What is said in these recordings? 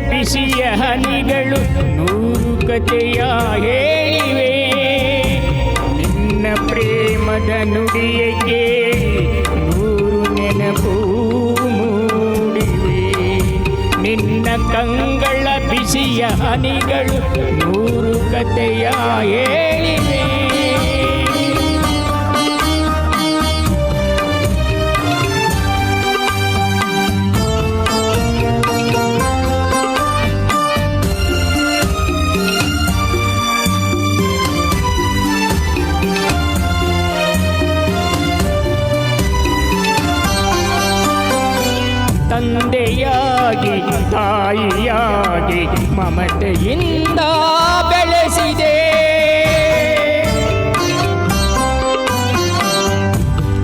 ಬಿಸಿಯ ಹನಿಗಳು ನೂರು ಕಥೆಯ ಹೇಳಿವೆ. ನಿನ್ನ ಪ್ರೇಮದ ನುಡಿಯ ಕೇಳಿ ನೂರು ನೆನಪು ಮೂಡಿವೆ. ನಿನ್ನ ಕಂಗಳ ಬಿಸಿಯ ಹನಿಗಳು ನೂರು ಕಥೆಯ ಹೇಳಿವೆ. ತಂದೆಯಾಗಿ ತಾಯಿಯಾಗಿ ಮಮತೆಯಿಂದ ಬೆಳೆಸಿದೆ.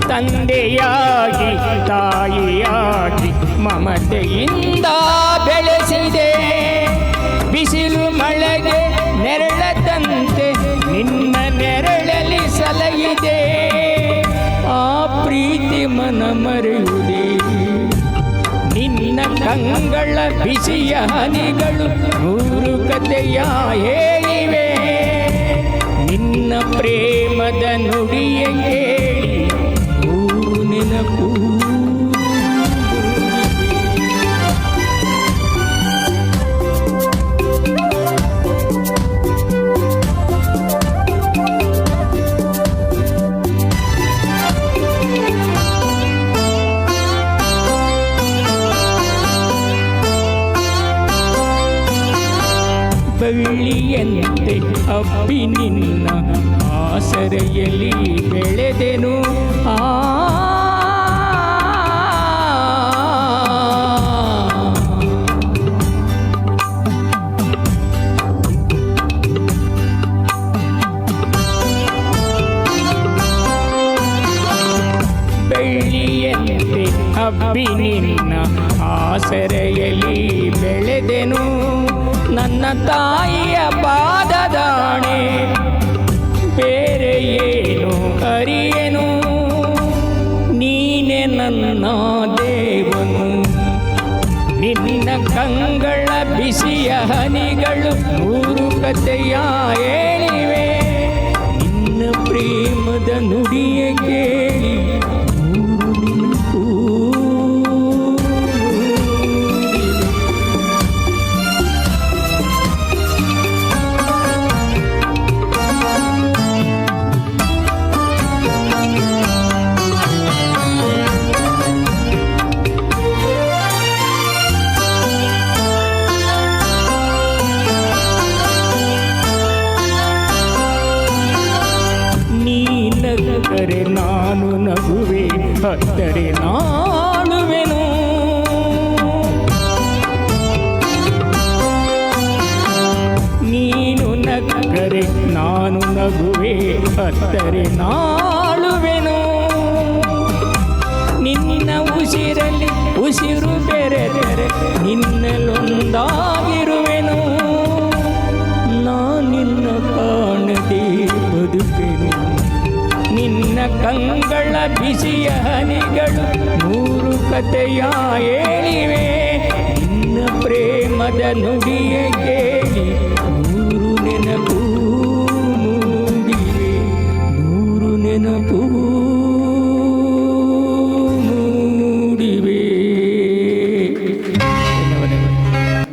ತಂದೆಯಾಗಿ ತಾಯಿಯಾಗಿ ಮಮತೆಯಿಂದ ಬೆಳೆಸಿದೆ. ಬಿಸಿಲು ಮಳೆಗೆ ನೆರಳದಂತೆ ನಿನ್ನ ನೆರಳಲಿ ಸಲಹಿದೆ. ಆ ಪ್ರೀತಿ ಮನ ಮರೆಯುವುದೇ. ನಿನ್ನ ಕಂಗಳ ಬಿಸಿಯ ಹನಿಗಳು ನೂರು ಕಥೆಯ ಹೇಳಿವೆ. ನಿನ್ನ ಪ್ರೇಮದ ನುಡಿಯ ಕೇಳಿ ನೂರು ನೆನಪು. ಬೆಳ್ಳಿಯಂತೆ ಅಬ್ಬಿ ನಿನ್ನ ಆಸರೆಯಲ್ಲಿ ಬೆಳೆದೆನು. ಬೆಳ್ಳಿಯಂತೆ ಅಬ್ಬಿ ನಿನ್ನ ಆಸರೆಯಲ್ಲಿ ಬೆಳೆದೆನು. ನನ್ನ ತಾಯಿಯ ಪಾದದಾಣೆ ಬೇರೆ ಏನು ಅರಿಯೆನು. ನೀನೆ ನನ್ನ ದೇವನು. ನಿನ್ನ ಕಂಗಳ ಬಿಸಿಯ ಹನಿಗಳು ನೂರು ಕಥೆಯ ಹೇಳಿವೆ. ನಿನ್ನ ಪ್ರೇಮದ ನುಡಿಯ ಕೇಳಿ ನೂರು ನೆನಪು. ನಕ್ಕರೆ ನಾನು ನಗುವೆ, ಹತ್ತರೆ ನಾಳುವೆನು. ನೀನು ನಕ್ಕರೆ ನಾನು ನಗುವೆ, ಹತ್ತರೆ ನಾಳುವೆನು. ನಿನ್ನ ಉಸಿರಲ್ಲಿ ಉಸಿರು ಬೆರೆದರೆ ನಿನ್ನಲ್ಲೊಂದಾಗಿರುವೆನು. ನಾನಿನ್ನ ಕಾಣದೆ ಬದುಕೆನು. ನಿನ್ನ ಕಂಗಳ ಬಿಸಿಯ ಹನಿಗಳು ನೂರು ಕಥೆಯ ಹೇಳಿವೆ. ನಿನ್ನ ಪ್ರೇಮದ ನುಡಿಯ ಕೇಳಿ ನೂರು ನೆನಪು.